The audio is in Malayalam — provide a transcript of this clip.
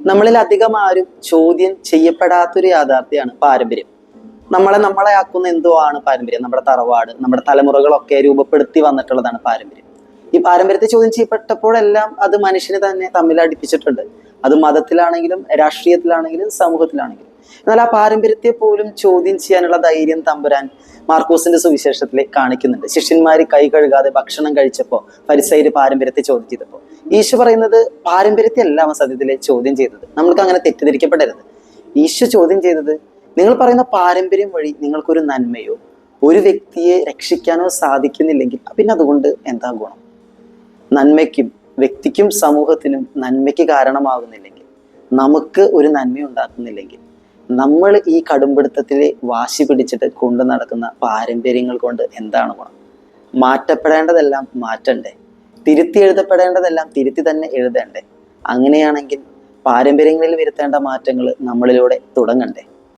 നമ്മളിൽ അധികം ആരും ചോദ്യം ചെയ്യപ്പെടാത്തൊരു യാഥാർത്ഥ്യമാണ് പാരമ്പര്യം. നമ്മളെ ആക്കുന്ന എന്തോ ആണ് പാരമ്പര്യം. നമ്മുടെ തറവാട്, നമ്മുടെ തലമുറകളൊക്കെ രൂപപ്പെടുത്തി വന്നിട്ടുള്ളതാണ് പാരമ്പര്യം. ഈ പാരമ്പര്യത്തെ ചോദ്യം ചെയ്യപ്പെട്ടപ്പോഴെല്ലാം അത് മനുഷ്യനെ തന്നെ തമ്മിൽ അടുപ്പിച്ചിട്ടുണ്ട്. അത് മതത്തിലാണെങ്കിലും രാഷ്ട്രീയത്തിലാണെങ്കിലും സമൂഹത്തിലാണെങ്കിലും. എന്നാൽ ആ പാരമ്പര്യത്തെ പോലും ചോദ്യം ചെയ്യാനുള്ള ധൈര്യം തമ്പുരാൻ മാർക്കോസിന്റെ സുവിശേഷത്തിൽ കാണിക്കുന്നുണ്ട്. ശിഷ്യന്മാര് കൈ കഴുകാതെ ഭക്ഷണം കഴിച്ചപ്പോൾ ഫരിസയര് പാരമ്പര്യത്തെ ചോദ്യം ചെയ്തപ്പോൾ ഈശോ പറയുന്നത് പാരമ്പര്യത്തെ അല്ല സത്യത്തിലെ ചോദ്യം ചെയ്തത്. നമ്മൾക്ക് അങ്ങനെ തെറ്റിദ്ധരിക്കപ്പെടരുത്. ഈശോ ചോദ്യം ചെയ്തത്, നിങ്ങൾ പറയുന്ന പാരമ്പര്യം വഴി നിങ്ങൾക്കൊരു നന്മയോ ഒരു വ്യക്തിയെ രക്ഷിക്കാനോ സാധിക്കുന്നില്ലെങ്കിൽ പിന്നെ അതുകൊണ്ട് എന്താ ഗുണം? നന്മയ്ക്കും വ്യക്തിക്കും സമൂഹത്തിനും നന്മയ്ക്ക് കാരണമാകുന്നില്ലെങ്കിൽ, നമുക്ക് ഒരു നന്മ ഉണ്ടാക്കുന്നില്ലെങ്കിൽ, നമ്മൾ ഈ കടുംപിടുത്തത്തിൽ വാശി പിടിച്ചിട്ട് കൊണ്ടു നടക്കുന്ന പാരമ്പര്യങ്ങൾ കൊണ്ട് എന്താണ് ഗുണം? മാറ്റപ്പെടേണ്ടതെല്ലാം മാറ്റണ്ടേ? തിരുത്തി എഴുതപ്പെടേണ്ടതെല്ലാം തിരുത്തി തന്നെ എഴുതണ്ടേ? അങ്ങനെയാണെങ്കിൽ പാരമ്പര്യങ്ങളിൽ വരുത്തേണ്ട മാറ്റങ്ങൾ നമ്മളിലൂടെ തുടങ്ങണ്ടേ?